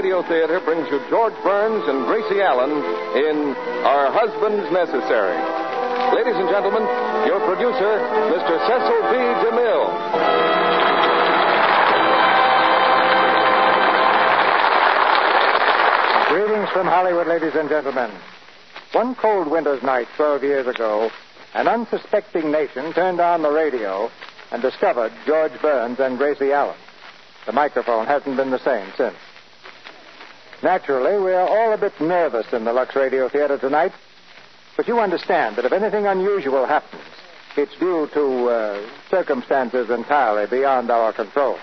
Radio Theater brings you George Burns and Gracie Allen in Our Husbands Necessary. Ladies and gentlemen, your producer, Mr. Cecil B. DeMille. Greetings from Hollywood, ladies and gentlemen. One cold winter's night 12 years ago, an unsuspecting nation turned on the radio and discovered George Burns and Gracie Allen. The microphone hasn't been the same since. Naturally, we are all a bit nervous in the Lux Radio Theater tonight, but you understand that if anything unusual happens, it's due to circumstances entirely beyond our control.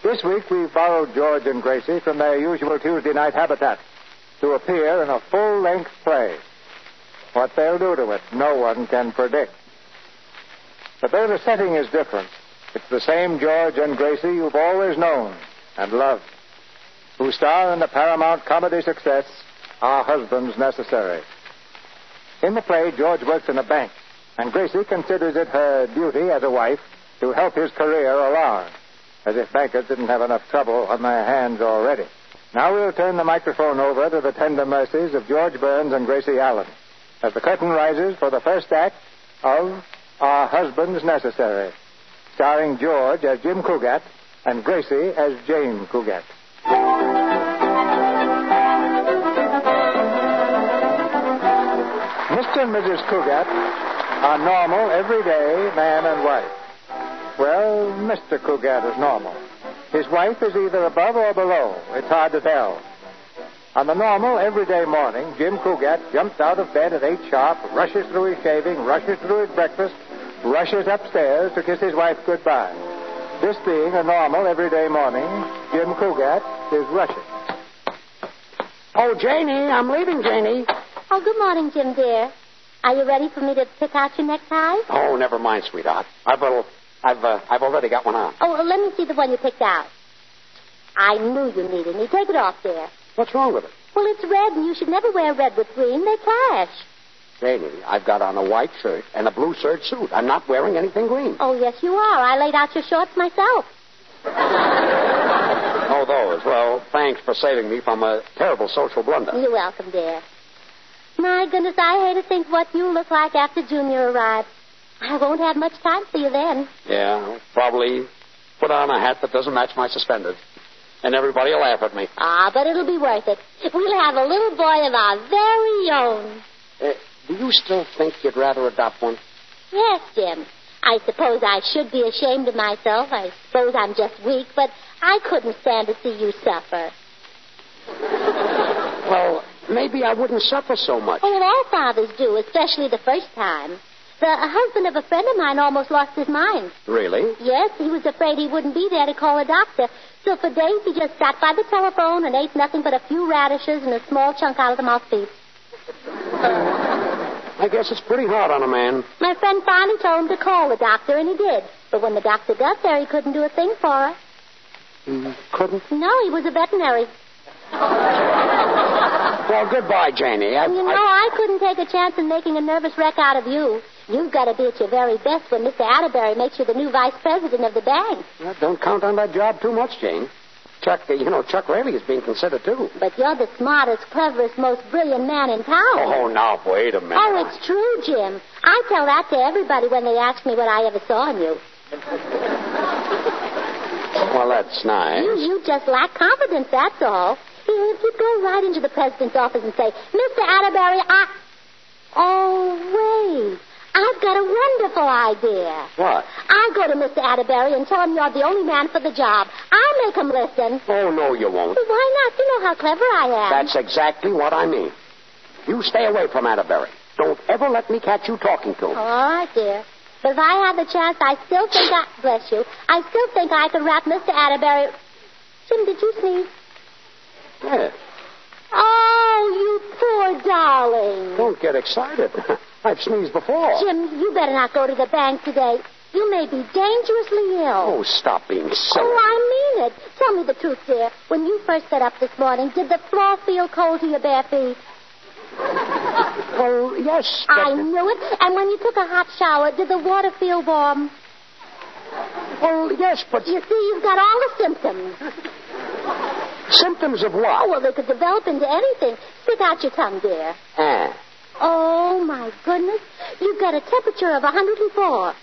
This week, we borrowed George and Gracie from their usual Tuesday night habitat to appear in a full-length play. What they'll do to it, no one can predict. But though the setting is different, it's the same George and Gracie you've always known and loved, who star in the Paramount comedy success, Our Husbands Necessary. In the play, George works in a bank, and Gracie considers it her duty as a wife to help his career along, as if bankers didn't have enough trouble on their hands already. Now we'll turn the microphone over to the tender mercies of George Burns and Gracie Allen as the curtain rises for the first act of Our Husbands Necessary, starring George as Jim Cougat and Gracie as Jane Cougat. Mr. and Mrs. Cougat are normal, everyday man and wife. Well, Mr. Cougat is normal. His wife is either above or below. It's hard to tell. On the normal, everyday morning, Jim Cougat jumps out of bed at 8 sharp, rushes through his shaving, rushes through his breakfast, rushes upstairs to kiss his wife goodbye. This being a normal, everyday morning, Jim Cougat is rushing. Oh, Janie, I'm leaving, Janie. Oh, good morning, Jim, dear. Are you ready for me to pick out your necktie? Oh, never mind, sweetheart. I've already got one on. Oh, let me see the one you picked out. I knew you needed me. Take it off, dear. What's wrong with it? Well, it's red, and you should never wear red with green. They clash. Janie, I've got on a white shirt and a blue serge suit. I'm not wearing anything green. Oh, yes, you are. I laid out your shorts myself. Oh, those. Well, thanks for saving me from a terrible social blunder. You're welcome, dear. My goodness, I hate to think what you look like after Junior arrives. I won't have much time for you then. Yeah, I'll probably put on a hat that doesn't match my suspenders. And everybody will laugh at me. Ah, but it'll be worth it. We'll have a little boy of our very own. Do you still think you'd rather adopt one? Yes, Jim. I suppose I should be ashamed of myself. I suppose I'm just weak, but I couldn't stand to see you suffer. Well, maybe I wouldn't suffer so much. Oh, well, all fathers do, especially the first time. The husband of a friend of mine almost lost his mind. Really? Yes, he was afraid he wouldn't be there to call a doctor. So for days he just sat by the telephone and ate nothing but a few radishes and a small chunk out of the mouthpiece. I guess it's pretty hard on a man. My friend finally told him to call the doctor, and he did. But when the doctor got there, he couldn't do a thing for her. He couldn't? No, he was a veterinary. Well, goodbye, Janie. I couldn't take a chance in making a nervous wreck out of you. You've got to be at your very best when Mr. Atterbury makes you the new vice president of the bank. Well, don't count on that job too much, Jane. Chuck Raley is being considered, too. But you're the smartest, cleverest, most brilliant man in town. Oh, now, wait a minute. Oh, it's true, Jim. I tell that to everybody when they ask me what I ever saw in you. Well, that's nice. You just lack confidence, that's all. If you'd go right into the president's office and say, Mr. Atterbury, Oh, wait. I've got a wonderful idea. What? I'll go to Mr. Atterbury and tell him you're the only man for the job. I'll make him listen. Oh, no, you won't. Well, why not? You know how clever I am. That's exactly what I mean. You stay away from Atterbury. Don't ever let me catch you talking to him. All right, dear. But if I had the chance, I still think bless you, I still think I could wrap Mr. Atterbury... Jim, did you sneeze? Yes. Oh, you poor darling. Don't get excited. I've sneezed before. Jim, you better not go to the bank today. You may be dangerously ill. Oh, stop being silly. Oh, I mean it. Tell me the truth, dear. When you first got up this morning, did the floor feel cold to your bare feet? Well, yes. I knew it. And when you took a hot shower, did the water feel warm? Well, yes, but... You see, you've got all the symptoms. Symptoms of what? Oh, well, they could develop into anything. Stick out your tongue, dear. Ah. Oh, my goodness. You've got a temperature of 104.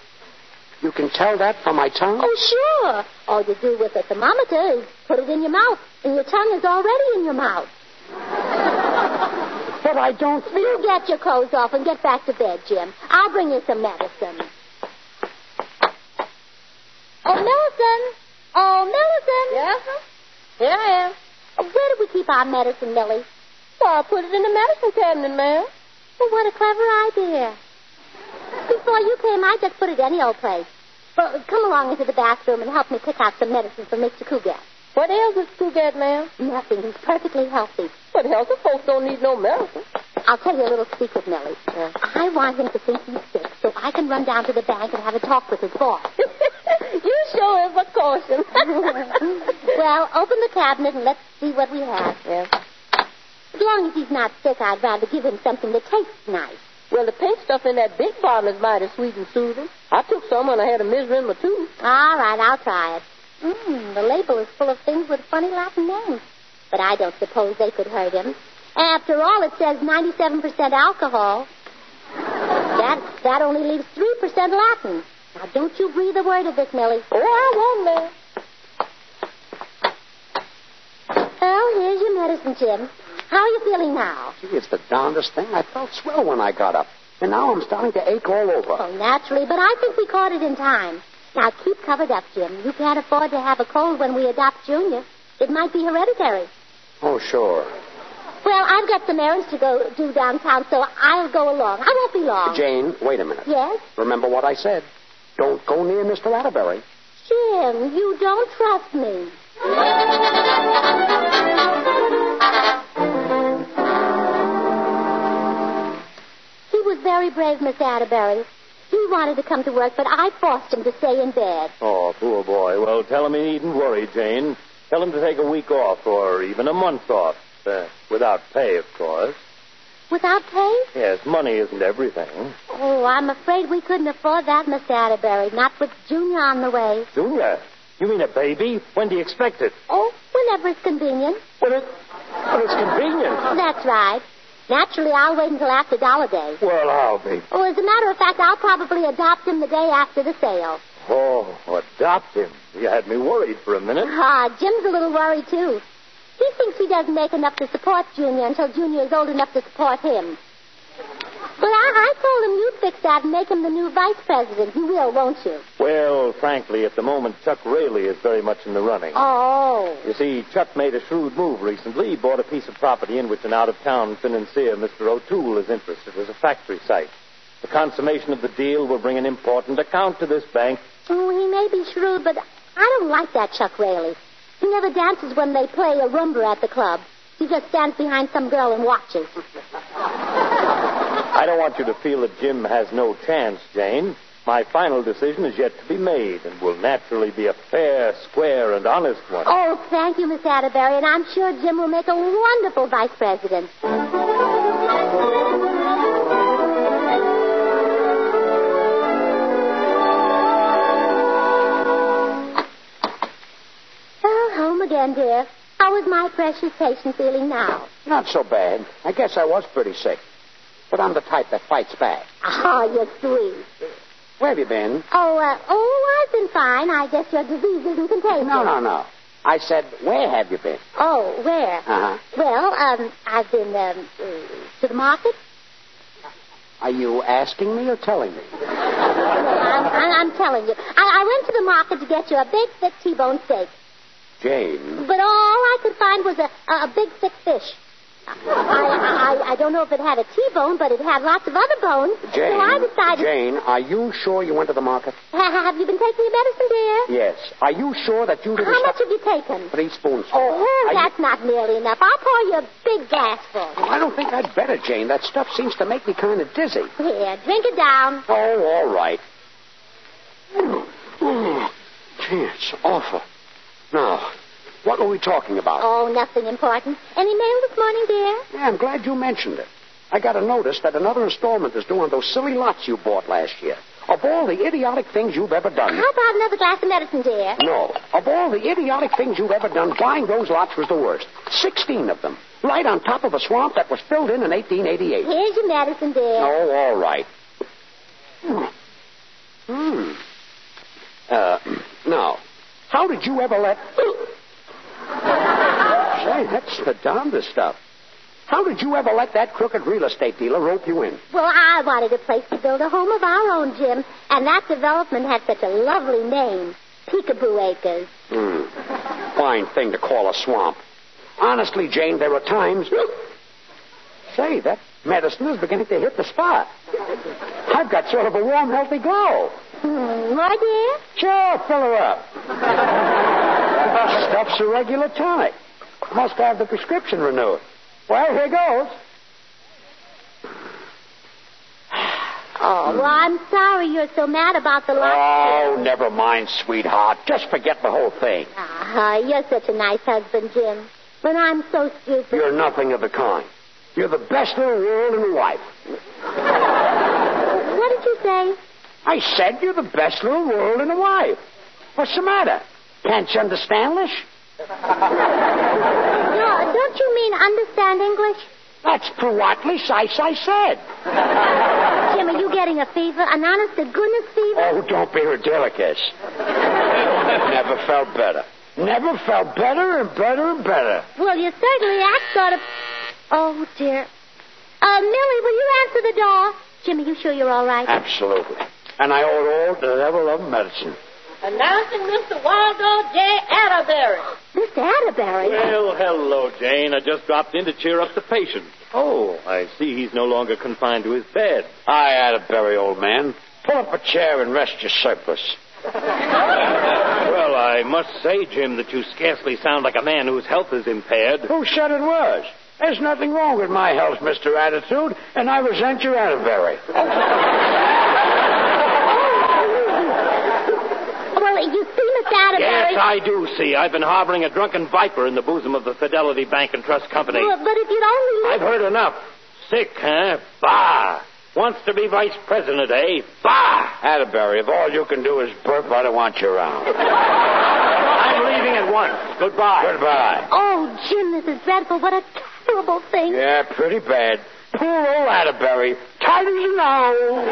You can tell that from my tongue? Oh, sure. All you do with a thermometer is put it in your mouth, and your tongue is already in your mouth. But I don't feel... You get your clothes off and get back to bed, Jim. I'll bring you some medicine. Oh, Millicent. Oh, Millicent. Yes, sir? Here I am. Where do we keep our medicine, Millie? Well, I put it in the medicine cabinet, ma'am. Well, what a clever idea. Before you came, I just put it any old place. Well, come along into the bathroom and help me pick out some medicine for Mr. Cougat. What ails this Cougat, ma'am? Nothing. He's perfectly healthy. But healthy folks don't need no medicine. I'll tell you a little secret, Millie. I want him to think he's sick, so I can run down to the bank and have a talk with his boss. You sure have a caution. Well, open the cabinet and let's see what we have. Yes. As long as he's not sick, I'd rather give him something that tastes nice. Well, the pink stuff in that big bottle is mighty sweet and soothing. I took some when I had a misery in my tooth. All right, I'll try it. The label is full of things with funny Latin names. But I don't suppose they could hurt him. After all, it says 97% alcohol. That only leaves 3% Latin. Now, don't you breathe a word of this, Millie. Oh, I won't, ma'am. Well, here's your medicine, Jim. How are you feeling now? Gee, it's the darndest thing. I felt swell when I got up. And now I'm starting to ache all over. Oh, naturally, but I think we caught it in time. Now, keep covered up, Jim. You can't afford to have a cold when we adopt Junior. It might be hereditary. Oh, sure. Well, I've got some errands to go do downtown, so I'll go along. I won't be long. Jane, wait a minute. Yes? Remember what I said. Don't go near Mr. Atterbury. Jim, you don't trust me. He was very brave, Miss Atterbury. He wanted to come to work, but I forced him to stay in bed. Oh, poor boy. Well, tell him he needn't worry, Jane. Tell him to take a week off or even a month off. Without pay, of course. Without pay? Yes, money isn't everything. Oh, I'm afraid we couldn't afford that, Miss Atterbury. Not with Junior on the way. Junior? You mean a baby? When do you expect it? Oh, whenever it's convenient. Well, it's convenient. That's right. Naturally, I'll wait until after Dollar Day. Well, I'll be. Oh, as a matter of fact, I'll probably adopt him the day after the sale. Oh, adopt him. You had me worried for a minute. Jim's a little worried, too. He thinks he doesn't make enough to support Junior until Junior is old enough to support him. But I told him you'd fix that and make him the new vice president. You will, won't you? Well, frankly, at the moment, Chuck Raley is very much in the running. Oh. You see, Chuck made a shrewd move recently. He bought a piece of property in which an out-of-town financier, Mr. O'Toole, is interested as a factory site. The consummation of the deal will bring an important account to this bank. Oh, he may be shrewd, but I don't like that Chuck Raley. He never dances when they play a rumba at the club. He just stands behind some girl and watches. I don't want you to feel that Jim has no chance, Jane. My final decision is yet to be made and will naturally be a fair, square, and honest one. Oh, thank you, Miss Atterbury, and I'm sure Jim will make a wonderful vice president. Again, dear. How is my precious patient feeling now? Not so bad. I guess I was pretty sick. But I'm the type that fights back. Oh, you're sweet. Where have you been? I've been fine. I guess your disease isn't contagious. No. I said, where have you been? Oh, where? Uh-huh. Well, I've been, to the market. Are you asking me or telling me? I'm telling you. I went to the market to get you a big, thick T-bone steak. Jane. But all I could find was a big, thick fish. I don't know if it had a T-bone, but it had lots of other bones. Jane. So I decided... Jane, are you sure you went to the market? Have you been taking your medicine, dear? Yes. Are you sure that you didn't... How much have you taken? 3 spoonsfuls. Oh, that's not nearly enough. I'll pour you a big glassful. Well, I don't think I'd better, Jane. That stuff seems to make me kind of dizzy. Here, drink it down. Oh, all right. Gee, it's awful. Now, what were we talking about? Oh, nothing important. Any mail this morning, dear? Yeah, I'm glad you mentioned it. I got a notice that another installment is due on those silly lots you bought last year. Of all the idiotic things you've ever done... How about another glass of medicine, dear? No. Of all the idiotic things you've ever done, buying those lots was the worst. 16 of them. Right on top of a swamp that was filled in 1888. Here's your medicine, dear. Oh, all right. Now, how did you ever let... Say, that's the darndest stuff. How did you ever let that crooked real estate dealer rope you in? Well, I wanted a place to build a home of our own, Jim, and that development had such a lovely name, Peekaboo Acres. Fine thing to call a swamp. Honestly, Jane, there are times... Say, that medicine is beginning to hit the spot. I've got sort of a warm, healthy glow. More, dear? Sure, fill her up. Stuff's a regular tonic. Must have the prescription renewed. Well, here goes. Oh, well, I'm sorry you're so mad about the lot. Oh, never mind, sweetheart. Just forget the whole thing. You're such a nice husband, Jim. But I'm so stupid. You're nothing of the kind. You're the best in the world in a wife. What did you say? I said you're the best in the world in a wife. What's the matter? Can't you understand English? No, don't you mean understand English? That's politely I said. Jim, are you getting a fever? An honest-to-goodness fever? Oh, don't be ridiculous. Never felt better. Never felt better and better and better. Well, you certainly act sort of... Oh, dear. Millie, will you answer the door? Jimmy, you sure you're all right? Absolutely. And I owe all the level of medicine. Announcing Mr. Waldo J. Atterbury. Mr. Atterbury? Well, hello, Jane. I just dropped in to cheer up the patient. Oh, I see he's no longer confined to his bed. Hi, Atterbury, old man. Pull up a chair and rest your surplus. Well, I must say, Jim, that you scarcely sound like a man whose health is impaired. Who said it was? There's nothing wrong with my health, Mr. Attitude, and I resent your Atterbury. Well, you see, Mr. Atterbury... Yes, I do see. I've been harboring a drunken viper in the bosom of the Fidelity Bank and Trust Company. Well, but if you'd only... I've heard enough. Sick, huh? Bah! Wants to be vice president, eh? Bah! Atterbury, if all you can do is burp, I don't want you around. I'm leaving at once. Goodbye. Goodbye. Oh, Jim, this is dreadful. What a terrible thing. Yeah, pretty bad. Poor old Atterbury. Tight as an owl.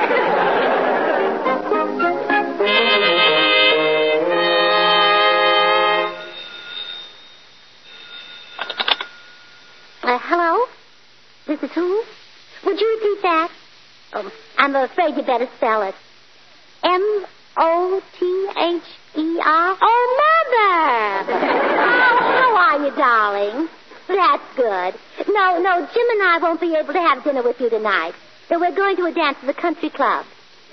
Hello? This is who? Would you repeat that? Oh, I'm afraid you better spell it. M-O-T-H-E-R? Oh, Mother! Oh, how are you, darling? That's good. No, Jim and I won't be able to have dinner with you tonight. So we're going to a dance at the country club.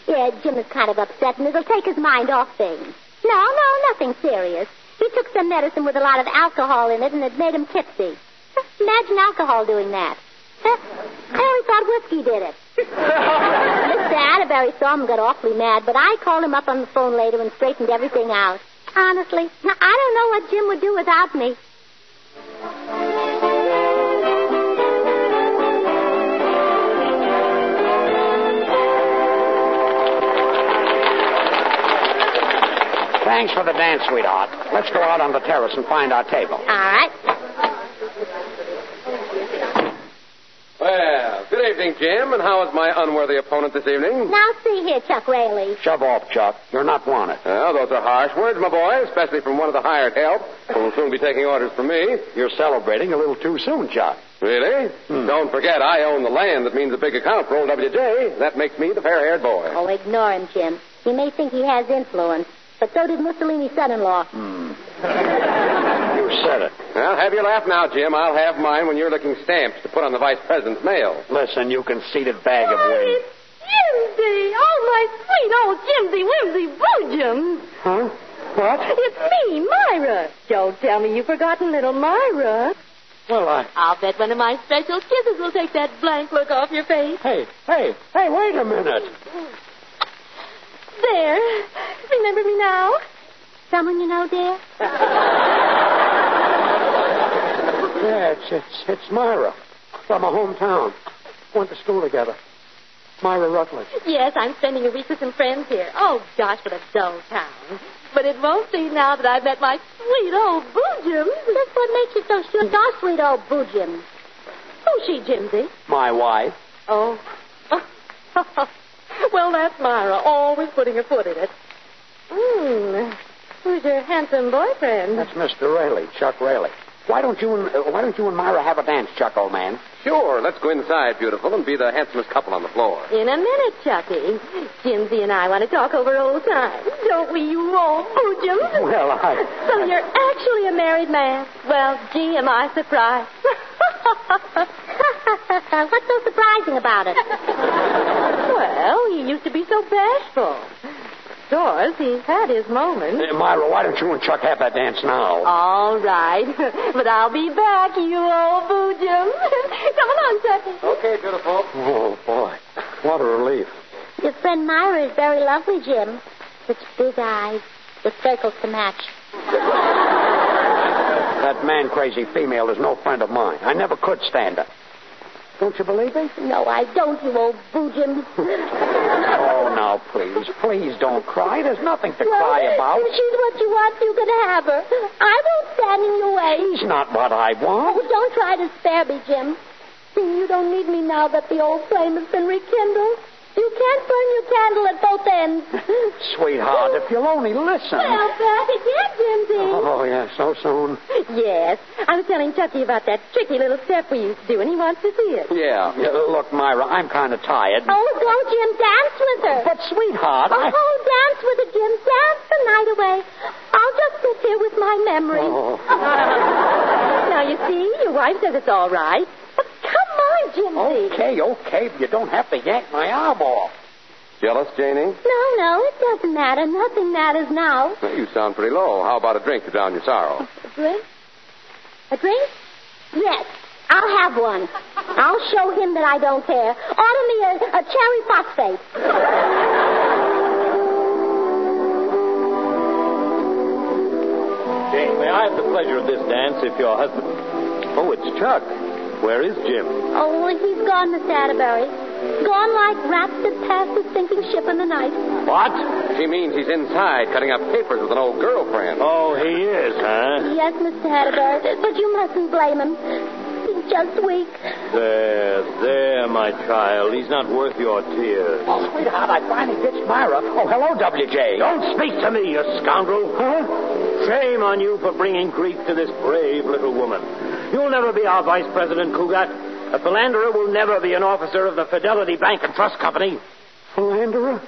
Yeah, Jim is kind of upset, and it'll take his mind off things. No, nothing serious. He took some medicine with a lot of alcohol in it, and it made him tipsy. Imagine alcohol doing that. I always thought whiskey did it. Mr. Atterbury saw him and got awfully mad, but I called him up on the phone later and straightened everything out. Honestly, I don't know what Jim would do without me. Thanks for the dance, sweetheart. Let's go out on the terrace and find our table. All right. Well, good evening, Jim, and how is my unworthy opponent this evening? Now, see here, Chuck Rayleigh. Shove off, Chuck. You're not wanted. Well, those are harsh words, my boy, especially from one of the hired help, who will soon be taking orders from me. You're celebrating a little too soon, Chuck. Really? Don't forget, I own the land that means a big account for old WJ. That makes me the fair-haired boy. Oh, ignore him, Jim. He may think he has influence, but so did Mussolini's son-in-law. You said it. Well, have your laugh now, Jim. I'll have mine when you're looking stamps to put on the vice president's mail. Listen, you conceited bag of wind. It's Jimsy! Oh, my sweet old Jimsy Whimsy Boojum! Huh? What? It's me, Myra. Don't tell me you've forgotten little Myra. Well, I'll bet one of my special kisses will take that blank look off your face. Hey, wait a minute. There. Remember me now? Someone you know, dear? Yeah, it's Myra from my hometown. Went to school together. Myra Rutledge. Yes, I'm spending a week with some friends here. Oh, gosh, what a dull town. But it won't be now that I've met my sweet old Boo Jim. That's what makes you so sure. Our sweet old Boo Jim. Who's she, Jimsy? My wife. Oh. Well, that's Myra, always putting her foot in it. Who's your handsome boyfriend? That's Mr. Raley, Chuck Raley. Why don't you and Myra have a dance, Chuck, old man? Sure, let's go inside, beautiful, and be the handsomest couple on the floor. In a minute, Chucky. Jimsy and I want to talk over old times. Don't we, you old Boo Jim? Well, So you're actually a married man? Well, gee, am I surprised. What's so surprising about it? Well, he used to be so bashful. Of course, he's had his moments. Myra, why don't you and Chuck have that dance now? All right. But I'll be back, you old Boo Jim. Come along, Chucky. Okay, beautiful. Oh, boy. What a relief. Your friend Myra is very lovely, Jim. Such big eyes with circles to match. That man-crazy female is no friend of mine. I never could stand her. Don't you believe me? No, I don't, you old Boo Jim. Oh, now, please don't cry. There's nothing to cry about. If she's what you want, you can have her. I won't stand in your way. She's not what I want. Oh, don't try to spare me, Jim. See, you don't need me now that the old flame has been rekindled. You can't burn your candle at both ends. Sweetheart, if you'll only listen. Well, back again, Jimsy. Oh, yeah, so soon? Yes. I was telling Chucky about that tricky little step we used to do, and he wants to see it. Yeah. Look, Myra, I'm kind of tired. Oh, don't, Jim. Dance with her. But, sweetheart, Oh, dance with her, Jim. Dance the night away. I'll just sit here with my memories. Oh. Now, you see, your wife says it's all right. But come on, Jimsy. Okay, but you don't have to yank my arm off. Jealous, Janie? No, it doesn't matter. Nothing matters now. Well, you sound pretty low. How about a drink to drown your sorrow? A drink? A drink? Yes, I'll have one. I'll show him that I don't care. Order me a cherry phosphate. Jane, may I have the pleasure of this dance if your husband... Oh, it's Chuck. Where is Jim? Oh, he's gone, Miss Atterbury. Gone like rats that pass the sinking ship in the night. What? She means he's inside cutting up papers with an old girlfriend. Oh, he is, huh? Yes, Mr. Atterbury, but you mustn't blame him. He's just weak. There, my child. He's not worth your tears. Oh, sweetheart, I finally ditched Myra. Oh, hello, WJ. Don't speak to me, you scoundrel. Huh? Shame on you for bringing grief to this brave little woman. You'll never be our Vice President, Cougat. A philanderer will never be an officer of the Fidelity Bank and Trust Company. Philanderer?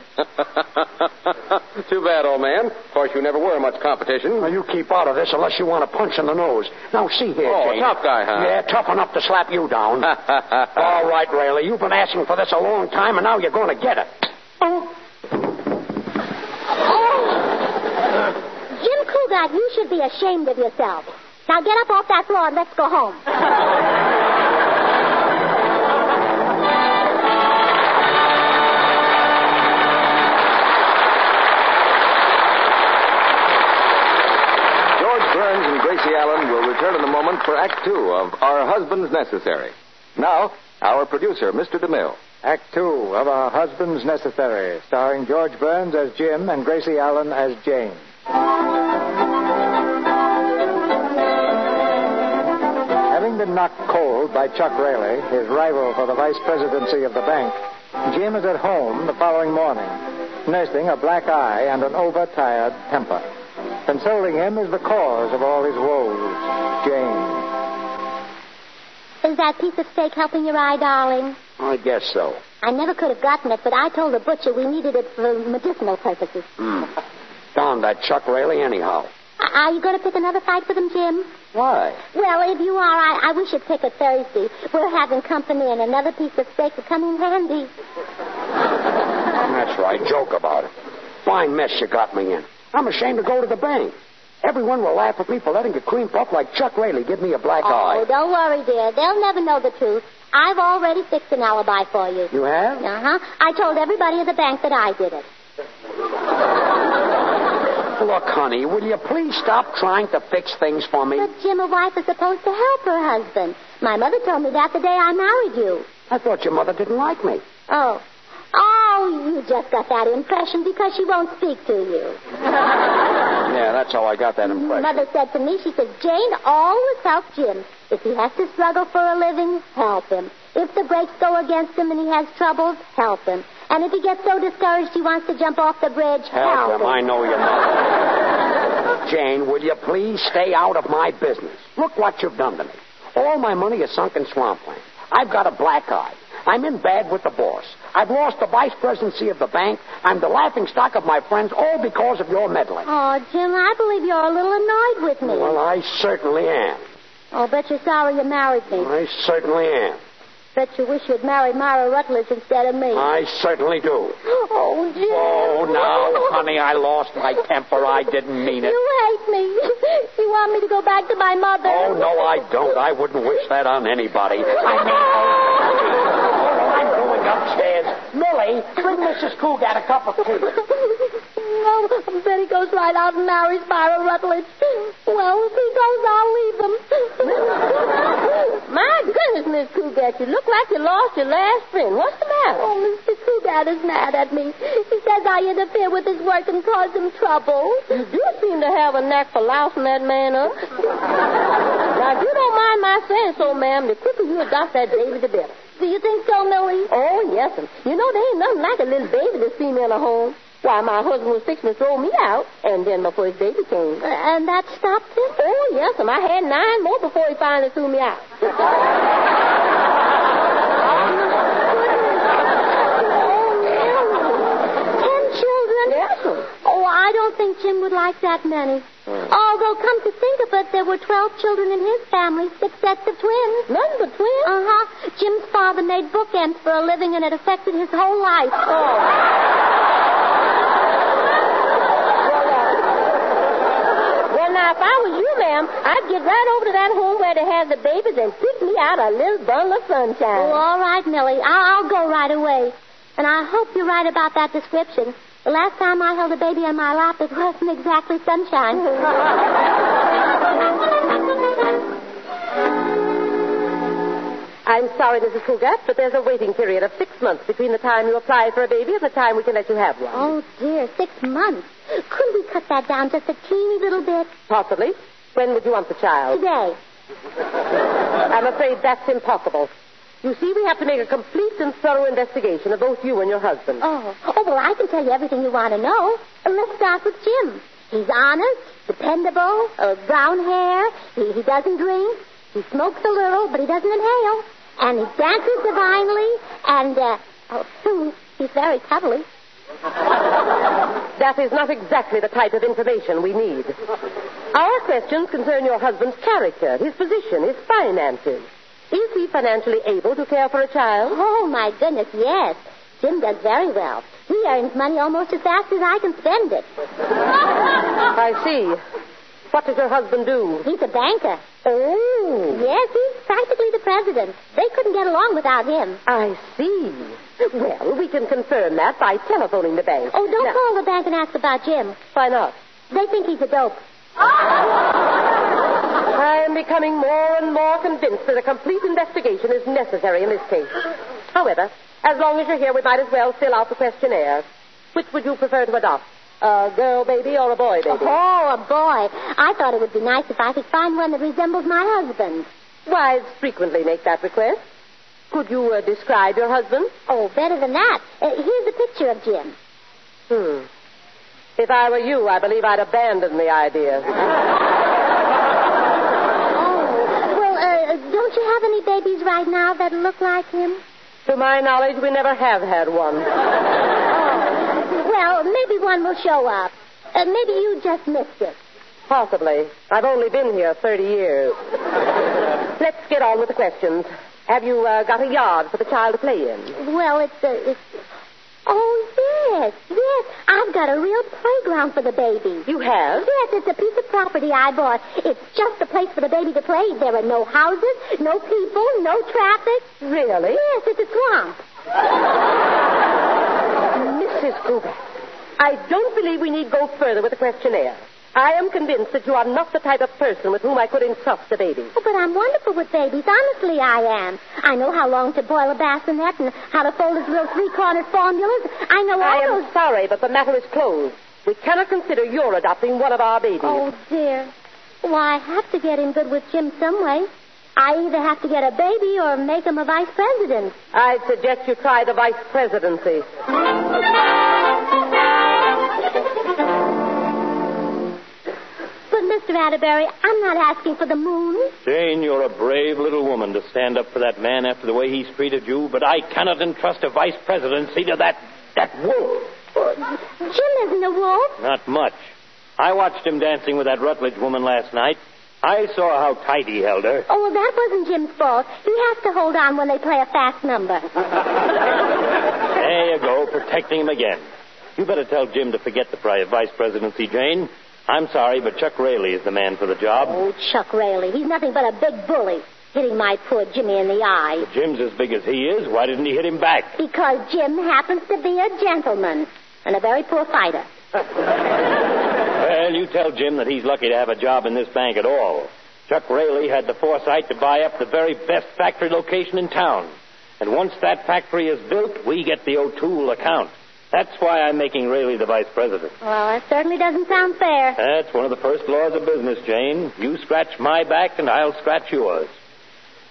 Too bad, old man. Of course, you never were much competition. Well, you keep out of this unless you want a punch in the nose. Now, see here, Jane. Tough guy, huh? Yeah, tough enough to slap you down. All right, Rayleigh, you've been asking for this a long time, and now you're going to get it. Jim Cougat, you should be ashamed of yourself. Now get up off that floor and let's go home. George Burns and Gracie Allen will return in a moment for Act Two of Our Husbands Necessary. Now, our producer, Mr. DeMille. Act Two of Our Husbands Necessary, starring George Burns as Jim and Gracie Allen as Jane. Having been knocked cold by Chuck Raley, his rival for the vice presidency of the bank, Jim is at home the following morning, nursing a black eye and an overtired temper. Consoling him is the cause of all his woes, Jane. Is that piece of steak helping your eye, darling? I guess so. I never could have gotten it, but I told the butcher we needed it for medicinal purposes. Darn that Chuck Raley anyhow. Are you going to pick another fight with him, Jim? Why? Well, if you are, I wish you'd pick it Thursday. We're having company, and another piece of steak would come in handy. That's right. Joke about it. Fine mess you got me in. I'm ashamed to go to the bank. Everyone will laugh at me for letting a cream puff like Chuck Raley give me a black eye. Oh, don't worry, dear. They'll never know the truth. I've already fixed an alibi for you. You have? Uh-huh. I told everybody at the bank that I did it. Look, honey, will you please stop trying to fix things for me? But, Jim, a wife is supposed to help her husband. My mother told me that the day I married you. I thought your mother didn't like me. Oh, Oh, you just got that impression because she won't speak to you. Yeah, that's how I got that impression. Mother said to me, she said, Jane, always help Jim. If he has to struggle for a living, help him. If the brakes go against him and he has troubles, help him. And if he gets so discouraged he wants to jump off the bridge, help him. I know your mother. Jane, will you please stay out of my business? Look what you've done to me. All my money is sunk in swampland. I've got a black eye. I'm in bad with the boss. I've lost the vice presidency of the bank. I'm the laughingstock of my friends, all because of your meddling. Oh, Jim, I believe you're a little annoyed with me. Well, I certainly am. Oh, bet you're sorry you married me. I certainly am. Bet you wish you'd married Myra Rutledge instead of me. I certainly do. Oh, Jim. Oh, now, honey, I lost my temper. I didn't mean it. You hate me. You want me to go back to my mother. Oh, no, I don't. I wouldn't wish that on anybody. I'm going upstairs. Millie, bring Mrs. Cougat a cup of tea. No, bet he goes right out and marries Myra Rutledge. Well, if he goes, I'll leave him. My goodness, Miss Cougat, you look like you lost your last friend. What's the matter? Oh, Mr. Cougat is mad at me. He says I interfere with his work and cause him trouble. You do seem to have a knack for lousing that man up. Now, if you don't mind my saying so, ma'am, the quicker you adopt that baby, the better. Do you think so, Millie? Oh, yes, and you know, there ain't nothing like a little baby to see me in a home. Why, my husband was fixing to throw me out, and then before his baby came. And that stopped him? Oh, yes, and I had 9 more before he finally threw me out. 10 children? Yes, sir. Oh, I don't think Jim would like that many. Although, come to think of it, there were 12 children in his family, 6 sets of twins. None but twins? Uh-huh. Jim's father made bookends for a living, and it affected his whole life. Now, if I was you, ma'am, I'd get right over to that home where they have the babies and pick me out a little bundle of sunshine. Oh, all right, Millie. I'll go right away. And I hope you're right about that description. The last time I held a baby on my lap, it wasn't exactly sunshine. I'm sorry, Mrs. Cougat, but there's a waiting period of 6 months between the time you apply for a baby and the time we can let you have one. Oh, dear, 6 months. Couldn't we cut that down just a teeny little bit? Possibly. When would you want the child? Today. I'm afraid that's impossible. You see, we have to make a complete and thorough investigation of both you and your husband. Oh, well, I can tell you everything you want to know. Let's start with Jim. He's honest, dependable, brown hair. He doesn't drink. He smokes a little, but he doesn't inhale. And he dances divinely. And, he's very cuddly. That is not exactly the type of information we need. Our questions concern your husband's character, his position, his finances. Is he financially able to care for a child? Oh, my goodness, yes. Jim does very well. He earns money almost as fast as I can spend it. I see. What does your husband do? He's a banker. Oh. Yes, he's practically the president. They couldn't get along without him. I see. Well, we can confirm that by telephoning the bank. Oh, don't call the bank and ask about Jim. Why not? They think he's a dope. I am becoming more and more convinced that a complete investigation is necessary in this case. However, as long as you're here, we might as well fill out the questionnaire. Which would you prefer to adopt? A girl baby or a boy baby? Oh, a boy. I thought it would be nice if I could find one that resembles my husband. Wives frequently make that request. Could you describe your husband? Oh, better than that. Here's a picture of Jim. If I were you, I believe I'd abandon the idea. Don't you have any babies right now that look like him? To my knowledge, we never have had one. Well, maybe one will show up. Maybe you just missed it. Possibly. I've only been here 30 years. Let's get on with the questions. Have you got a yard for the child to play in? Well, it's... Oh, yes. I've got a real playground for the baby. You have? Yes, it's a piece of property I bought. It's just a place for the baby to play. There are no houses, no people, no traffic. Really? Yes, it's a swamp. Mrs. Cougat, I don't believe we need go further with the questionnaire. I am convinced that you are not the type of person with whom I could entrust a baby. Oh, but I'm wonderful with babies. Honestly, I am. I know how long to boil a bassinet and how to fold his little three-cornered formulas. I know all I am those... sorry, but the matter is closed. We cannot consider your adopting one of our babies. Oh, dear. Well, I have to get in good with Jim some way. I either have to get a baby or make him a vice president. I suggest you try the vice presidency. But, Mr. Atterbury, I'm not asking for the moon. Jane, you're a brave little woman to stand up for that man after the way he's treated you, but I cannot entrust a vice presidency to that wolf. Jim isn't a wolf. Not much. I watched him dancing with that Rutledge woman last night. I saw how tight he held her. Oh, well, that wasn't Jim's fault. He has to hold on when they play a fast number. There you go, protecting him again. You better tell Jim to forget the vice presidency, Jane. I'm sorry, but Chuck Raley is the man for the job. Oh, Chuck Raley. He's nothing but a big bully, hitting my poor Jimmy in the eye. If Jim's as big as he is, why didn't he hit him back? Because Jim happens to be a gentleman and a very poor fighter. Well, you tell Jim that he's lucky to have a job in this bank at all. Chuck Raley had the foresight to buy up the very best factory location in town. And once that factory is built, we get the O'Toole account. That's why I'm making Raley the vice president. Well, that certainly doesn't sound fair. That's one of the first laws of business, Jane. You scratch my back and I'll scratch yours.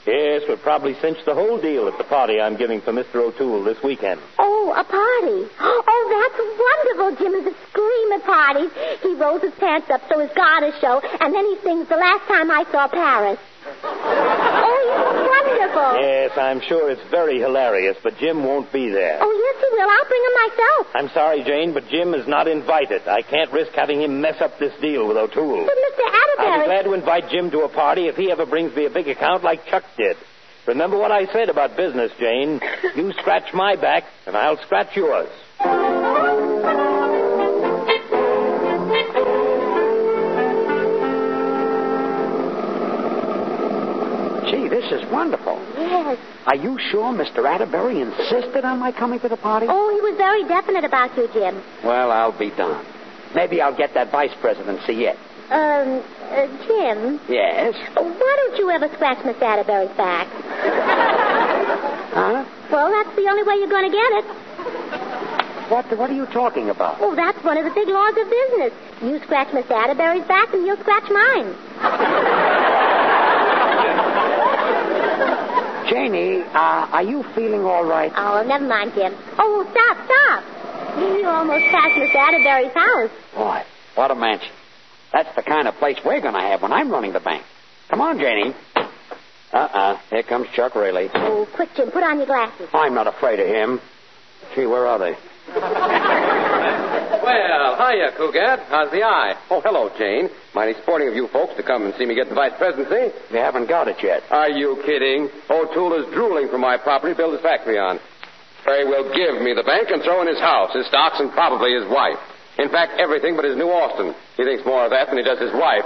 Yes, we'll probably cinch the whole deal at the party I'm giving for Mr. O'Toole this weekend. Oh, a party. Oh, that's wonderful. Jim is a scream at parties. He rolls his pants up so his garters show, and then he sings The Last Time I Saw Paris. Oh, he's wonderful. Yes, I'm sure it's very hilarious, but Jim won't be there. Oh, yes, he will. I'll bring him myself. I'm sorry, Jane, but Jim is not invited. I can't risk having him mess up this deal with O'Toole. But, Mr. I'll be Atterbury... glad to invite Jim to a party if he ever brings me a big account like Chuck did. Remember what I said about business, Jane. You scratch my back, and I'll scratch yours. Gee, this is wonderful. Yes. Are you sure Mr. Atterbury insisted on my coming to the party? Oh, he was very definite about you, Jim. Well, I'll be darned. Maybe I'll get that vice presidency yet. Jim. Yes? Why don't you ever scratch Miss Atterbury's back? Huh? Well, that's the only way you're going to get it. What are you talking about? Oh, that's one of the big laws of business. You scratch Miss Atterbury's back, and you'll scratch mine. Janie, are you feeling all right? Oh, never mind, Jim. Oh, stop. You almost passed Miss Atterbury's house. Boy, what a mansion. That's the kind of place we're going to have when I'm running the bank. Come on, Janie. Here comes Chuck Raley. Oh, quick, Jim, put on your glasses. I'm not afraid of him. Gee, where are they? Well, hiya, Cougat. How's the eye? Oh, hello, Jane. Mighty sporting of you folks to come and see me get the vice presidency. We haven't got it yet. Are you kidding? O'Toole is drooling for my property to build his factory on. Very well give me the bank and throw in his house, his stocks, and probably his wife. In fact, everything but his new Austin. He thinks more of that than he does his wife.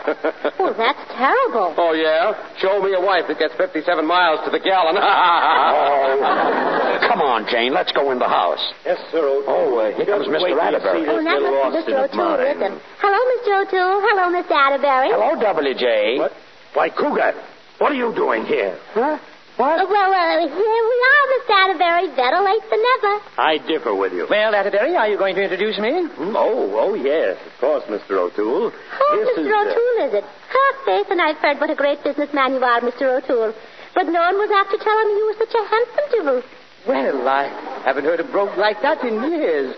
Oh, that's terrible. Oh, yeah? Show me a wife that gets 57 miles to the gallon. Oh, come on, Jane. Let's go in the house. Yes, sir, O'Toole. Oh, here comes Mr. Atterbury. Oh, that must be Mr. O'Toole with him. Hello, Mr. O'Toole. Hello, Mr. Atterbury. Hello, WJ. What? Why, Cougat, what are you doing here? Huh? What? Well, here we are, Mr. Atterbury. Better late than never. I differ with you. Well, Atterbury, are you going to introduce me? Oh, yes, of course, Mr. O'Toole. Oh, This Mr. O'Toole, is it? Faith, and I've heard what a great businessman you are, Mr. O'Toole. But no one was after telling me you were such a handsome devil. Well, I haven't heard a brogue like that in years.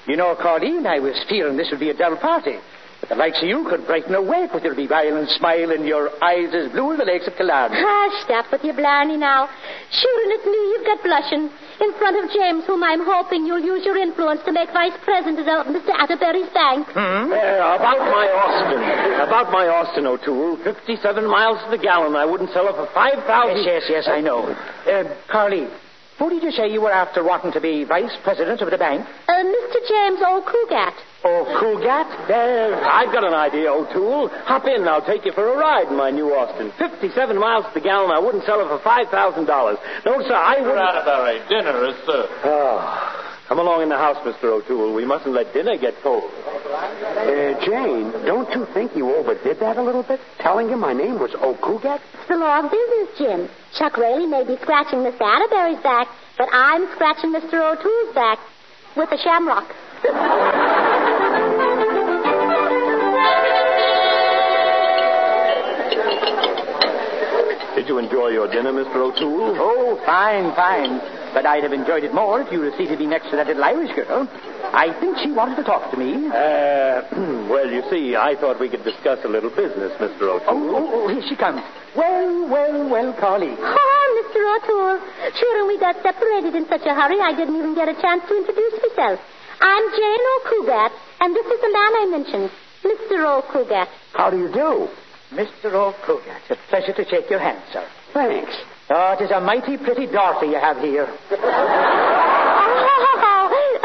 You know, Claudine, I was fearing this would be a dull party. But the likes of you could brighten a wake with your beguiling smile and your eyes as blue as the lakes of Killarney. Hush, stop with your blarney now. Sure, and it's me you've got blushing. In front of James, whom I'm hoping you'll use your influence to make vice president of Mr. Atterbury's bank. About my Austin, O'Toole. 57 miles to the gallon. I wouldn't sell it for 5,000. Yes, I know. Carly, who did you say you were after wanting to be vice president of the bank? Mr. James Cougat. Oh, Cougat? There, I've got an idea, O'Toole. Hop in and I'll take you for a ride in my new Austin. 57 miles to the gallon. I wouldn't sell it for $5,000. No, sir, I wouldn't. Atterbury, dinner is served. Oh, come along in the house, Mr. O'Toole. We mustn't let dinner get cold. Jane, don't you think you overdid that a little bit? Telling him my name was Okugat? It's the law of business, Jim. Chuck Rayleigh may be scratching Mr. Atterbury's back, but I'm scratching Mr. O'Toole's back with a shamrock. Did you enjoy your dinner, Mr. O'Toole? Oh, fine. But I'd have enjoyed it more if you had seated me next to that little Irish girl. I think she wanted to talk to me. Well, you see, I thought we could discuss a little business, Mr. O'Toole. Oh, here she comes. Well, Carly. Oh, Mr. O'Toole. Sure, and we got separated in such a hurry, I didn't even get a chance to introduce myself. I'm Jane O'Kugat, and this is the man I mentioned, Mr. O'Kugat. How do you do? Mr. O'Kugat, a pleasure to shake your hand, sir. Thanks. Oh, it is a mighty pretty daughter you have here.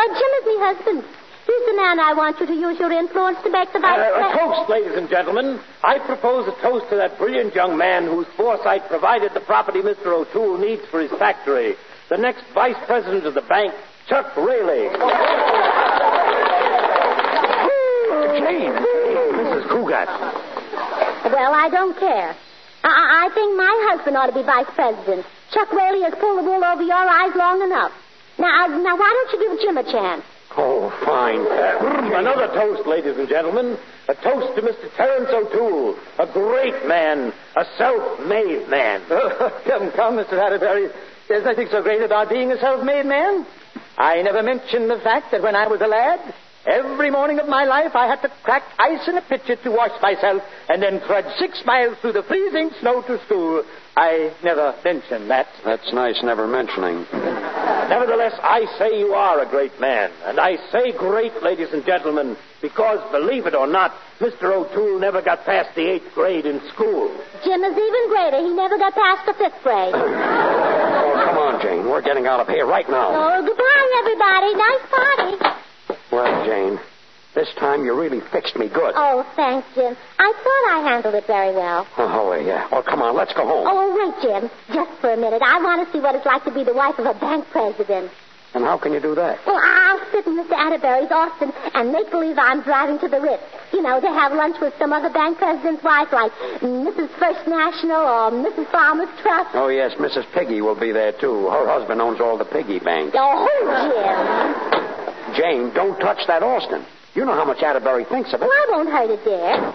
Jim is my husband. He's the man I want you to use your influence to make the vice A president. toast, ladies and gentlemen. I propose a toast to that brilliant young man whose foresight provided the property Mr. O'Toole needs for his factory. The next vice president of the bank, Chuck Rayleigh. Jane, Mrs. Kugat. Well, I don't care. I think my husband ought to be vice president. Chuck Rayleigh has pulled the wool over your eyes long enough. Now, why don't you give Jim a chance? Oh, fine. Another toast, ladies and gentlemen. A toast to Mr. Terence O'Toole, a great man, a self-made man. Come, Mr. Atterbury. There's nothing so great about being a self-made man. I never mentioned the fact that when I was a lad, every morning of my life I had to crack ice in a pitcher to wash myself and then trudge 6 miles through the freezing snow to school. I never mentioned that. That's nice never mentioning. Nevertheless, I say you are a great man. And I say great, ladies and gentlemen, because, believe it or not, Mr. O'Toole never got past the 8th grade in school. Jim is even greater. He never got past the 5th grade. Oh, come on, Jane. We're getting out of here right now. Oh, goodbye, everybody. Nice party. Well, Jane, this time you really fixed me good. Oh, thanks, Jim. I thought I handled it very well. Oh, yeah. Well, come on, let's go home. Oh, wait, Jim. Just for a minute. I want to see what it's like to be the wife of a bank president. And how can you do that? Well, I'll sit in Mr. Atterbury's Austin and make believe I'm driving to the Ritz. You know, to have lunch with some other bank president's wife, like Mrs. First National or Mrs. Farmer's Trust. Oh, yes, Mrs. Piggy will be there, too. Her husband owns all the piggy banks. Oh, Jim. Jane, don't touch that Austin. You know how much Atterbury thinks of it. Well, I won't hurt it, dear.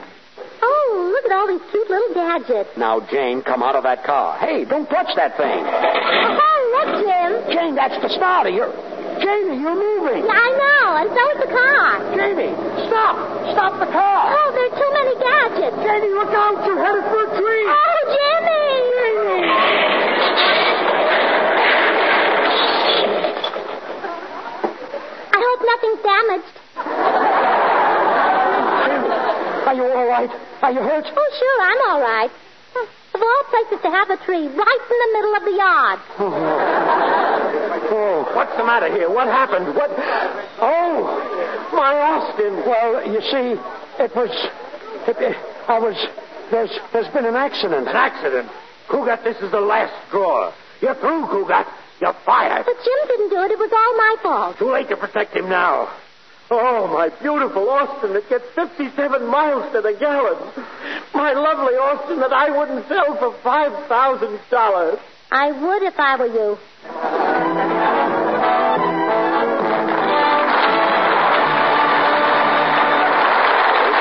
Oh, look at all these cute little gadgets. Now, Jane, come out of that car. Hey, don't touch that thing. Oh, look, Jim. Jane, that's the starter. Jamie, you're moving. I know, and so is the car. Jamie, stop. Stop the car. Oh, there are too many gadgets. Jamie, look out. You're headed for a tree. Oh, Jimmy. I hope nothing's damaged. Are you all right? Are you hurt? Oh, sure, I'm all right. Of all places to have a tree right in the middle of the yard. Oh, what's the matter here? What happened? What? Oh, my Austin. Well, you see, there's been an accident. An accident? Kugat, this is the last straw. You're through, Kugat. You're fired. But Jim didn't do it. It was all my fault. Too late to protect him now. Oh, my beautiful Austin, it gets 57 miles to the gallon. My lovely Austin that I wouldn't sell for $5,000. I would if I were you.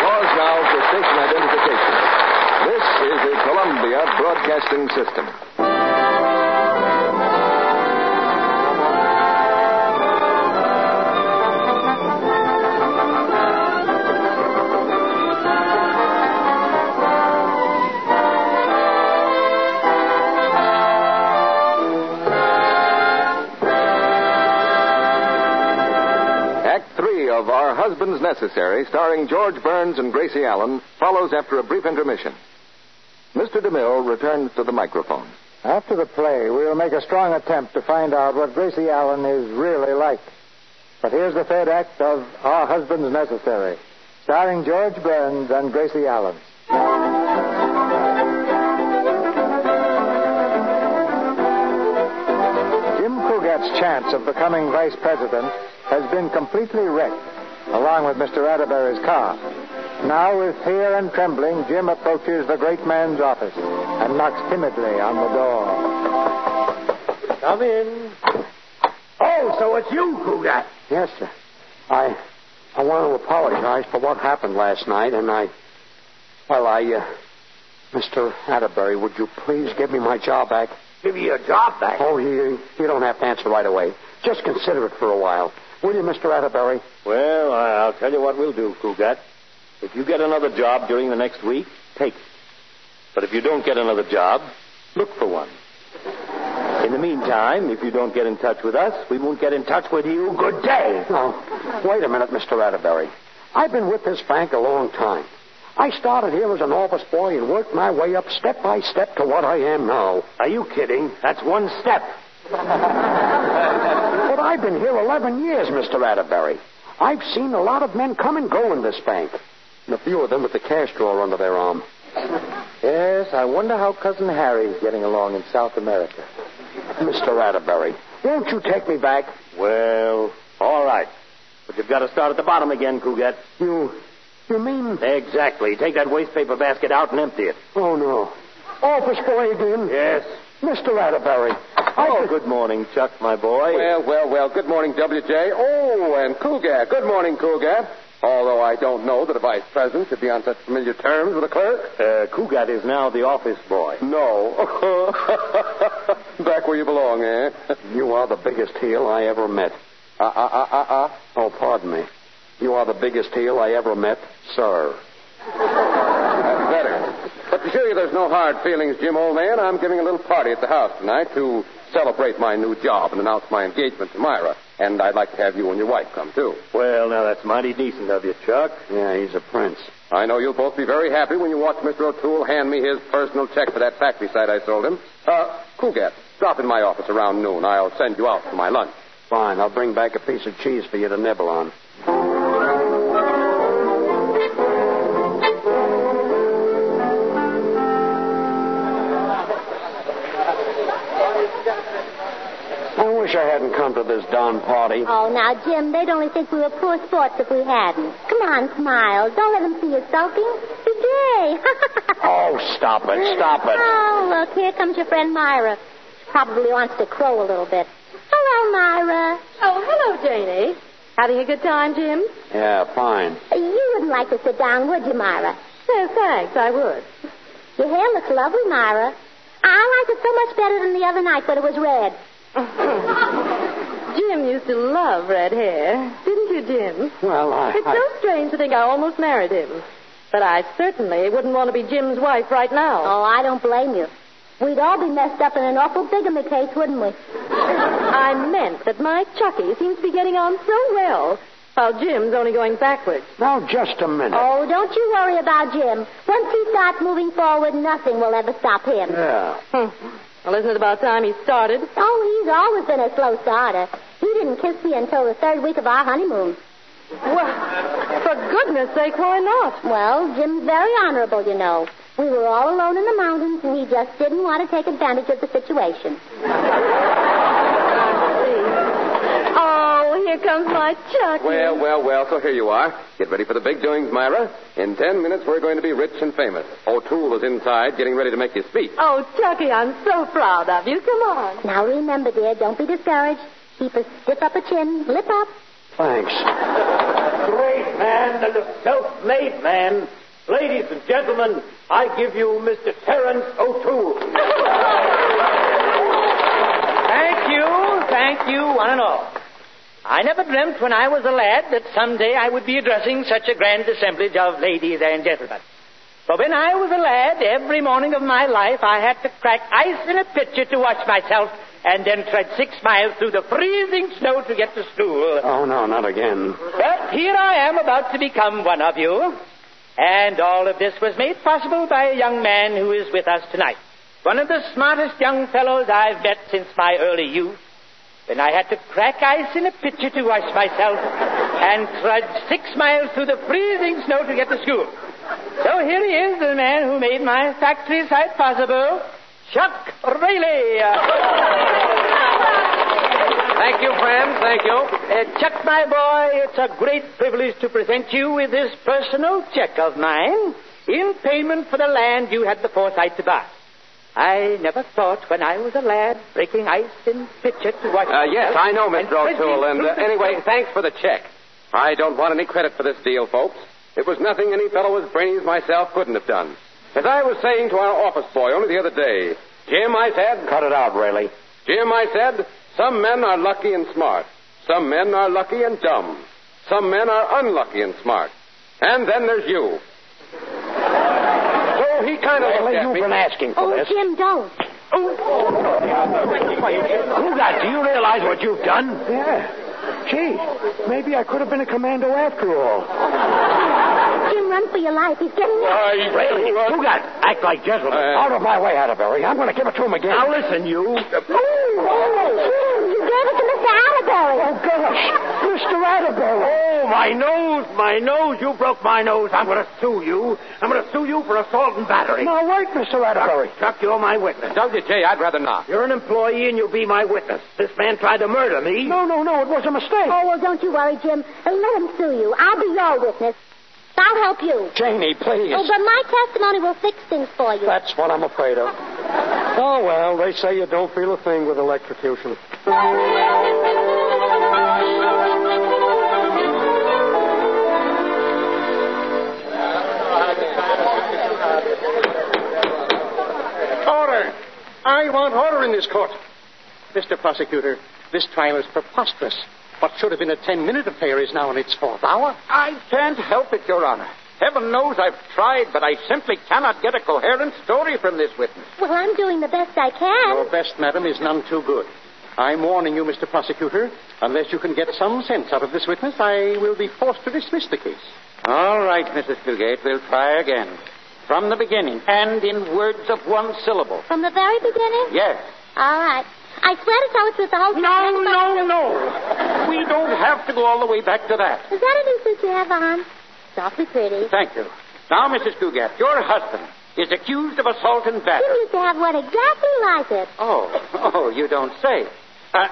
Pause now for station identification. This is the Columbia Broadcasting System. Of Our Husbands Necessary, starring George Burns and Gracie Allen, follows after a brief intermission. Mr. DeMille returns to the microphone. After the play, we'll make a strong attempt to find out what Gracie Allen is really like. But here's the third act of Our Husbands Necessary, starring George Burns and Gracie Allen. Jim Kugat's chance of becoming vice president has been completely wrecked. along with Mr. Atterbury's car. Now, with fear and trembling, Jim approaches the great man's office and knocks timidly on the door. Come in. Oh, so it's you, Cougar. Yes, sir. I want to apologize for what happened last night, and Mr. Atterbury, would you please give me my job back? Give you your job back? Oh, you don't have to answer right away. Just consider it for a while. Will you, Mr. Atterbury? Well, I'll tell you what we'll do, Cougat. If you get another job during the next week, take it. But if you don't get another job, look for one. In the meantime, if you don't get in touch with us, we won't get in touch with you. Good day. Now, wait a minute, Mr. Atterbury. I've been with this bank a long time. I started here as an office boy and worked my way up step by step to what I am now. Are you kidding? That's one step. But I've been here 11 years, Mr. Atterbury. I've seen a lot of men come and go in this bank, and a few of them with the cash drawer under their arm. Yes, I wonder how Cousin Harry's getting along in South America. Mr. Atterbury, won't you take me back? Well, all right. But you've got to start at the bottom again, Cougat. You mean? Exactly. Take that waste paper basket out and empty it. Oh, no. Office boy again? Yes. Mr. Atterbury. Good morning, Chuck, my boy. Well. Good morning, W.J. Oh, and Cougar. Good morning, Cougar. Although I don't know that a vice president should be on such familiar terms with a clerk. Cougat is now the office boy. No. Back where you belong, eh? You are the biggest heel I ever met. Oh, pardon me. You are the biggest heel I ever met, sir. That's better. But to show you there's no hard feelings, Jim, old man, I'm giving a little party at the house tonight to celebrate my new job and announce my engagement to Myra. And I'd like to have you and your wife come, too. Well, now, that's mighty decent of you, Chuck. Yeah, he's a prince. I know you'll both be very happy when you watch Mr. O'Toole hand me his personal check for that factory site I sold him. Cougat, drop in my office around noon. I'll send you out for my lunch. Fine. I'll bring back a piece of cheese for you to nibble on. I wish I hadn't come to this darn party. Oh, now, Jim, they'd only think we were poor sports if we hadn't. Come on, smile. Don't let them see you sulking. Be gay. Oh, stop it. Oh, look, here comes your friend Myra. She probably wants to crow a little bit. Hello, Myra. Oh, hello, Janie. Having a good time, Jim? Yeah, fine. You wouldn't like to sit down, would you, Myra? No, thanks, I would. Your hair looks lovely, Myra. I liked it so much better than the other night when it was red. Jim used to love red hair. Didn't you, Jim? Well, It's so strange to think I almost married him. But I certainly wouldn't want to be Jim's wife right now. Oh, I don't blame you. We'd all be messed up in an awful bigamy case, wouldn't we? I meant that my Chucky seems to be getting on so well, while Jim's only going backwards. Now, just a minute. Oh, don't you worry about Jim. Once he starts moving forward, nothing will ever stop him. Yeah. Well, isn't it about time he started? Oh, he's always been a slow starter. He didn't kiss me until the 3rd week of our honeymoon. Well, for goodness sake, why not? Well, Jim's very honorable, you know. We were all alone in the mountains, and he just didn't want to take advantage of the situation. Oh, here comes my Chucky. Well, so here you are. Get ready for the big doings, Myra. In 10 minutes, we're going to be rich and famous. O'Toole is inside getting ready to make his speech. Oh, Chucky, I'm so proud of you. Come on. Now, remember, dear, don't be discouraged. Keep a stiff upper chin. Lip up. Thanks. Great man and a self-made man. Ladies and gentlemen, I give you Mr. Terence O'Toole. Thank you, one and all. I never dreamt when I was a lad that someday I would be addressing such a grand assemblage of ladies and gentlemen. For when I was a lad, every morning of my life, I had to crack ice in a pitcher to wash myself and then tread 6 miles through the freezing snow to get to school. Oh, no, not again. But here I am about to become one of you. And all of this was made possible by a young man who is with us tonight. One of the smartest young fellows I've met since my early youth. When I had to crack ice in a pitcher to wash myself and trudge 6 miles through the freezing snow to get to school. So here he is, the man who made my factory site possible, Chuck Rayleigh. Thank you, friends. Thank you. Chuck, my boy, it's a great privilege to present you with this personal check of mine in payment for the land you had the foresight to buy. I never thought when I was a lad breaking ice in pitcher to watch... Yes, I know, Mr. O'Toole. And anyway, thanks for the check. I don't want any credit for this deal, folks. It was nothing any fellow as brainy as myself couldn't have done. As I was saying to our office boy only the other day, Jim, I said... Cut it out, Rayleigh. Jim, I said, some men are lucky and smart. Some men are lucky and dumb. Some men are unlucky and smart. And then there's you. So he kind of looked at me. You've been asking for this. Jim, don't. Do you realize what you've done? Yeah. Gee, maybe I could have been a commando after all. Jim, run for your life. He's getting out. Rayleigh, act like gentlemen. Out of my way, Atterbury. I'm going to give it to him again. Now listen, you. You gave it to Mr. Atterbury. Oh, gosh. Mr. Atterbury. Oh, my nose. You broke my nose. I'm going to sue you. I'm going to sue you for assault and battery. Now, wait, Mr. Atterbury. Chuck, you're my witness. WJ, I'd rather not. You're an employee and you'll be my witness. This man tried to murder me. No, it was a mistake. Oh, well, don't you worry, Jim. Let him sue you. I'll be your witness. I'll help you. Janie, please. Oh, but my testimony will fix things for you. That's what I'm afraid of. Oh, well, they say you don't feel a thing with electrocution. Order! I want order in this court. Mr. Prosecutor, this trial is preposterous. What should have been a 10-minute affair is now in its fourth hour. I can't help it, Your Honor. Heaven knows I've tried, but I simply cannot get a coherent story from this witness. Well, I'm doing the best I can. Your best, madam, is none too good. I'm warning you, Mr. Prosecutor, unless you can get some sense out of this witness, I will be forced to dismiss the case. All right, Mrs. Fugate, we'll try again. From the beginning, and in words of one syllable. From the very beginning? Yes. All right. I swear to tell the truth the whole time. No. We don't have to go all the way back to that. Is that a new suit you have on? It's awfully pretty. Thank you. Now, Mrs. Cougat, your husband is accused of assault and Jim battery. used to have one exactly like it. Oh, you don't say.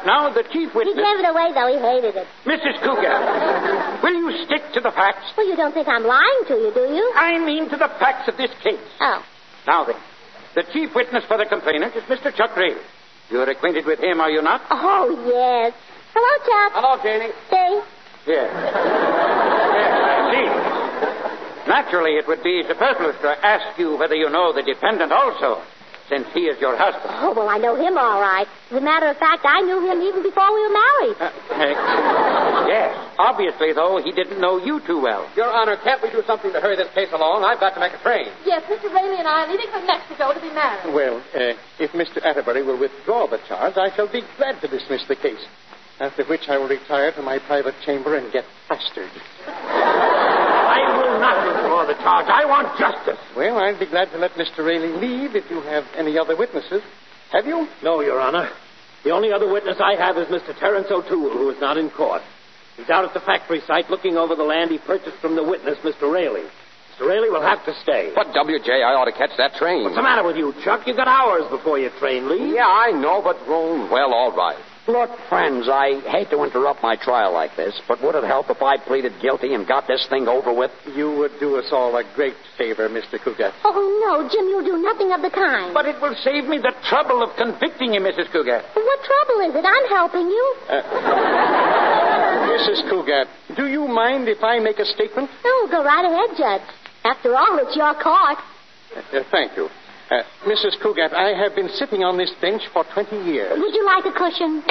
Now, the chief witness... He gave it away, though. He hated it. Mrs. Cougat, will you stick to the facts? Well, you don't think I'm lying to you, do you? I mean to the facts of this case. Oh. Now, then, the chief witness for the complainant is Mr. Chuck Rayleigh. You're acquainted with him, are you not? Oh, yes. Hello, Chuck. Hello, Janie. See? Yes. Yes, I see. Naturally, it would be superfluous to ask you whether you know the dependent also, since he is your husband. Oh, well, I know him all right. As a matter of fact, I knew him even before we were married. Yes. Obviously, though, he didn't know you too well. Your Honor, can't we do something to hurry this case along? I've got to make a train. Yes, Mr. Rayleigh and I are leaving for Mexico to be married. Well, if Mr. Atterbury will withdraw the charge, I shall be glad to dismiss the case. After which I will retire to my private chamber and get plastered. I will not withdraw the charge. I want justice. Well, I'd be glad to let Mr. Rayleigh leave if you have any other witnesses. Have you? No, Your Honor. The only other witness I have is Mr. Terence O'Toole, who is not in court. He's out at the factory site looking over the land he purchased from the witness, Mr. Rayleigh. Mr. Rayleigh will have to stay. But, WJ, I ought to catch that train. What's the matter with you, Chuck? You've got hours before your train leaves. Yeah, I know, but, well, all right. Look, friends, I hate to interrupt my trial like this, but would it help if I pleaded guilty and got this thing over with? You would do us all a great favor, Mr. Cougat. Oh, no, Jim, you'll do nothing of the kind. But it will save me the trouble of convicting you, Mrs. Cougat. Well, what trouble is it? I'm helping you. Mrs. Cougat, do you mind if I make a statement? Oh, go right ahead, Judge. After all, it's your court. Thank you. Mrs. Cougat, I have been sitting on this bench for 20 years. Would you like a cushion?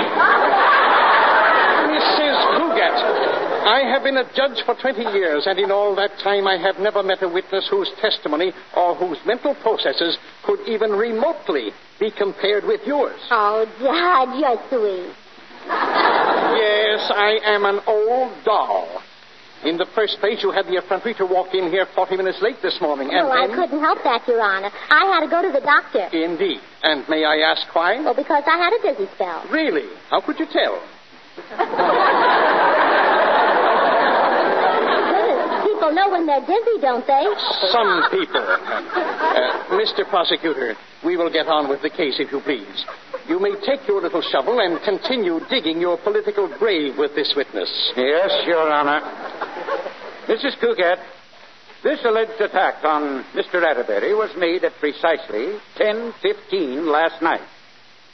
Mrs. Cougat, I have been a judge for 20 years, and in all that time I have never met a witness whose testimony or whose mental processes could even remotely be compared with yours. Oh, Judge, you're sweet. Yes, I am an old doll. In the first place, you had the effrontery to walk in here 40 minutes late this morning. Well, and I couldn't help that, Your Honor. I had to go to the doctor. Indeed. And may I ask why? Well, because I had a dizzy spell. Really? How could you tell? People know when they're dizzy, don't they? Some people. Mr. Prosecutor, we will get on with the case, if you please. you may take your little shovel and continue digging your political grave with this witness. Yes, Your Honor. Mrs. Cugat, this alleged attack on Mr. Atterbury was made at precisely 10:15 last night.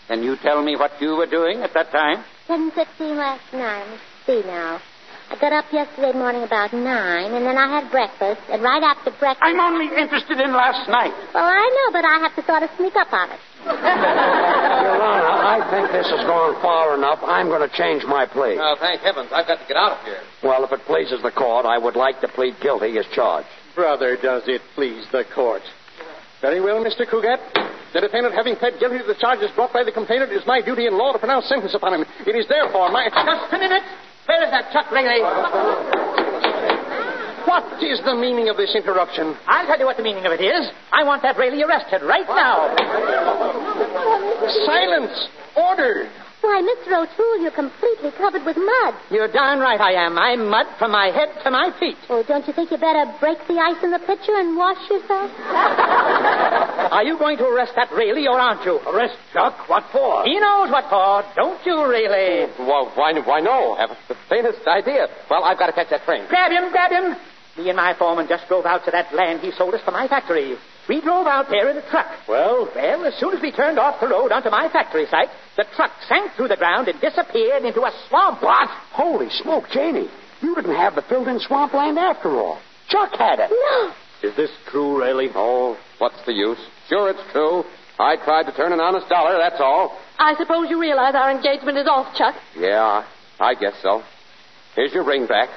Can you tell me what you were doing at that time? 10:15 last night. Let's see now. I got up yesterday morning about 9, and then I had breakfast, and right after breakfast... I'm only interested in last night. Well, I know, but I have to sort of sneak up on it. Your Honor, I think this has gone far enough. I'm going to change my plea. Thank heavens. I've got to get out of here. Well, if it pleases the court, I would like to plead guilty as charged. Brother, does it please the court? Very well, Mr. Cugat. The defendant, having pled guilty to the charges brought by the complainant, it is my duty in law to pronounce sentence upon him. It is therefore my... Just a minute. Where is that Chuck Rayleigh? What is the meaning of this interruption? I'll tell you what the meaning of it is. I want that Rayleigh arrested right now. Silence! Order! Why, Mr. O'Toole, you're completely covered with mud. You're darn right I am. I'm mud from my head to my feet. Oh, don't you think you better break the ice in the pitcher and wash yourself? Are you going to arrest that Rayleigh or aren't you? Arrest Chuck? What for? He knows what for. Don't you, Rayleigh? Well, why no? I have the faintest idea. Well, I've got to catch that train. Grab him. Me and my foreman just drove out to that land he sold us for my factory. We drove out there in a truck. Well, as soon as we turned off the road onto my factory site, the truck sank through the ground and disappeared into a swamp. What? Holy smoke, Janie. You didn't have the filled-in swampland after all. Chuck had it. No. Is this true, Rayleigh? Oh, what's the use? Sure, it's true. I tried to turn an honest dollar, that's all. I suppose you realize our engagement is off, Chuck. Yeah, I guess so. Here's your ring back.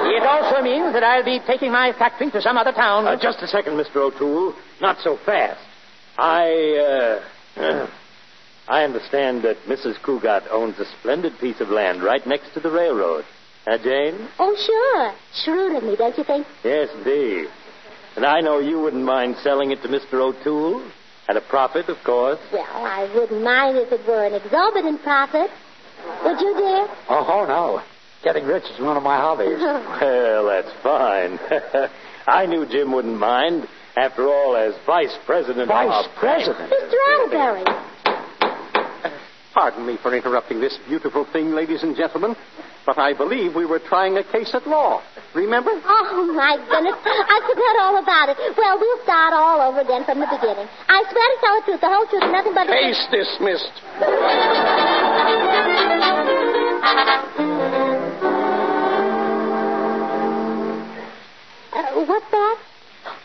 It also means that I'll be taking my factory to some other town. Just a second, Mr. O'Toole. Not so fast. I understand that Mrs. Cugat owns a splendid piece of land right next to the railroad. Jane? Oh, sure. Shrewd of me, don't you think? Yes, indeed. And I know you wouldn't mind selling it to Mr. O'Toole. At a profit, of course. Well, I wouldn't mind if it were an exorbitant profit. Would you, dear? Oh, no. Getting rich is one of my hobbies. Well, that's fine. I knew Jim wouldn't mind. After all, as vice president Vice President? Mr. Atterbury. Pardon me for interrupting this beautiful thing, ladies and gentlemen, but I believe we were trying a case at law. Remember? Oh, my goodness. I forgot all about it. Well, we'll start all over again from the beginning. I swear to tell the truth, the whole truth, and nothing but the truth. Case dismissed. What's that?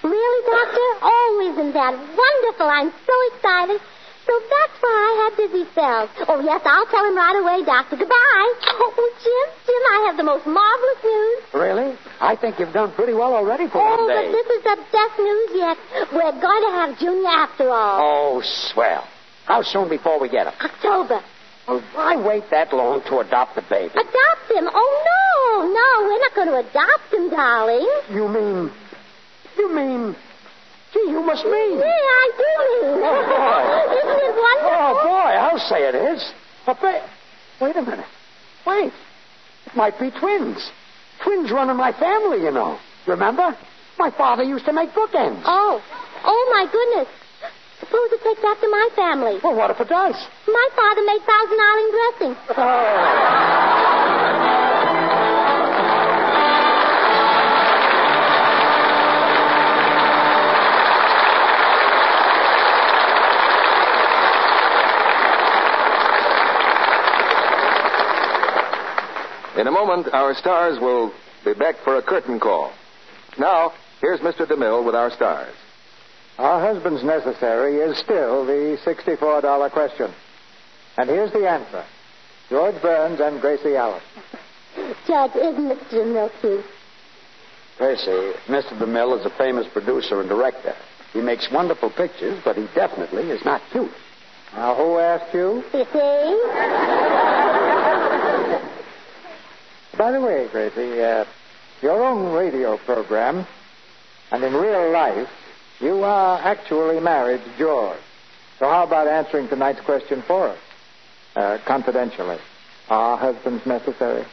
Really, Doctor? Oh, isn't that wonderful? I'm so excited. So that's why I had dizzy spells. Oh, yes, I'll tell him right away, Doctor. Goodbye. Oh, Jim, I have the most marvelous news. Really? I think you've done pretty well already for one day. But this is the best news yet. We're going to have Junior after all. Oh, swell. How soon before we get him? October. Well, why wait that long to adopt the baby? Adopt him? Oh, no, we're not going to adopt him, darling. You mean... Gee, you must mean. Yeah, I do mean. Oh, boy. Isn't it wonderful? Oh, boy, I'll say it is. Wait a minute. Wait. It might be twins. Twins run in my family, you know. Remember? My father used to make bookends. Oh, my goodness. Suppose it takes after my family. Well, what if it does? My father made Thousand Island dressing. In a moment, our stars will be back for a curtain call. Now, here's Mr. DeMille with our stars. Our husband's necessary is still the $64 question. And here's the answer. George Burns and Gracie Allen. Judge, isn't Mr. DeMille cute? Gracie, Mr. DeMille is a famous producer and director. He makes wonderful pictures, but he definitely is not cute. Now, who asked you? You see? By the way, Gracie, your own radio program, and in real life, you are actually married to George. So how about answering tonight's question for us? Confidentially. Are husbands necessary?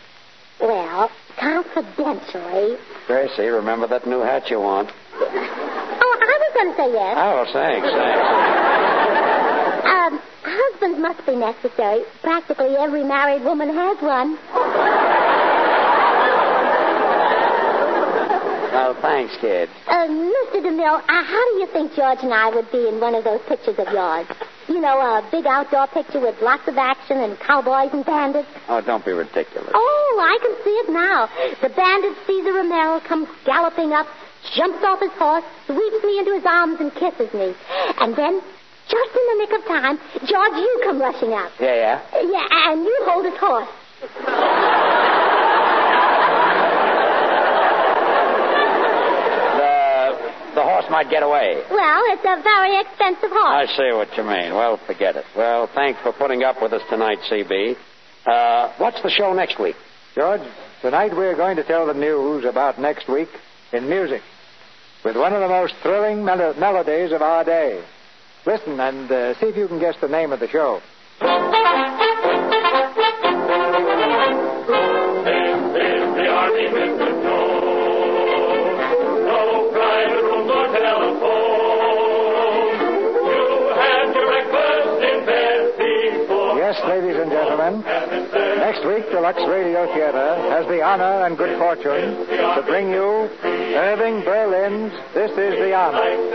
Well, confidentially. Gracie, remember that new hat you want? Oh, I was going to say yes. Oh, thanks. husbands must be necessary. Practically every married woman has one. Well, thanks, kid. Mr. DeMille, how do you think George and I would be in one of those pictures of yours? You know, a big outdoor picture with lots of action and cowboys and bandits. Oh, don't be ridiculous. Oh, I can see it now. The bandit Caesar Romero comes galloping up, jumps off his horse, sweeps me into his arms and kisses me. And then, just in the nick of time, George, you come rushing up. Yeah? Yeah, and you hold his horse. The horse might get away. Well, it's a very expensive horse. I see what you mean. Well, forget it. Well, thanks for putting up with us tonight, CB. What's the show next week? George, tonight we're going to tell the news about next week in music with one of the most thrilling melodies of our day. Listen and see if you can guess the name of the show. This is the Army Mr. Joe. No private room or telephone. You had your breakfast in bed before. Yes, ladies and gentlemen, next week the Lux Radio Theater has the honor and good fortune to bring you Irving Berlin's This Is the Army.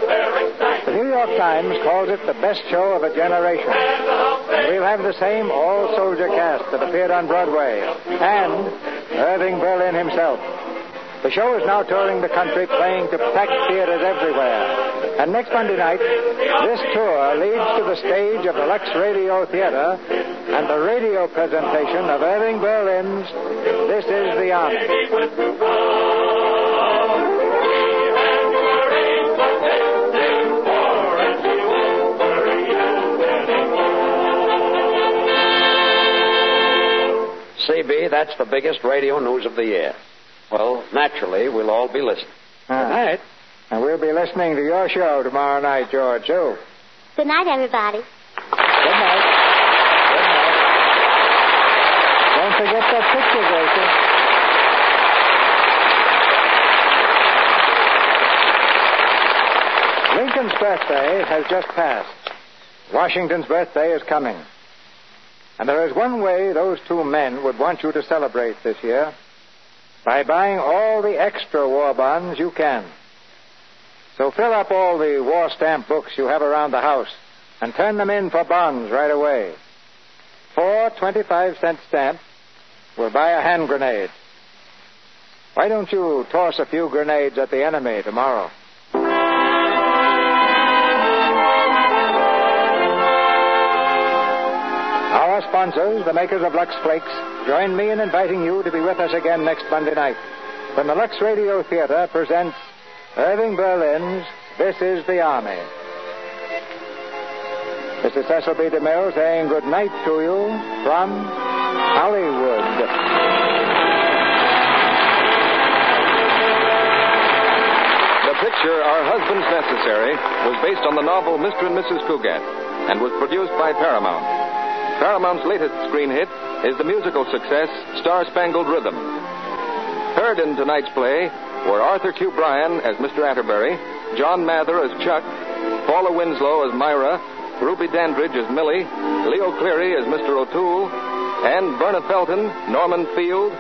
The New York Times calls it the best show of a generation. And we'll have the same all-soldier cast that appeared on Broadway, and Irving Berlin himself. The show is now touring the country, playing to packed theaters everywhere. And next Monday night, this tour leads to the stage of the Lux Radio Theater and the radio presentation of Irving Berlin's This Is the Army. CB, that's the biggest radio news of the year. Well, naturally, we'll all be listening. Good night. And we'll be listening to your show tomorrow night, George, too. Good night, everybody. Good night. Good night. Don't forget that picture, Gracie. Lincoln's birthday has just passed. Washington's birthday is coming. And there is one way those two men would want you to celebrate this year: by buying all the extra war bonds you can. So fill up all the war stamp books you have around the house and turn them in for bonds right away. 4 25-cent stamps will buy a hand grenade. Why don't you toss a few grenades at the enemy tomorrow? Our sponsors, the makers of Lux Flakes, join me in inviting you to be with us again next Monday night when the Lux Radio Theater presents Irving Berlin's This Is the Army. This is Cecil B. DeMille saying good night to you from Hollywood. The picture, Our Husbands Necessary, was based on the novel Mr. and Mrs. Cougat and was produced by Paramount. Paramount's latest screen hit is the musical success Star Spangled Rhythm. Heard in tonight's play were Arthur Q. Bryan as Mr. Atterbury, John Mather as Chuck, Paula Winslow as Myra, Ruby Dandridge as Millie, Leo Cleary as Mr. O'Toole, and Verna Felton, Norman Field,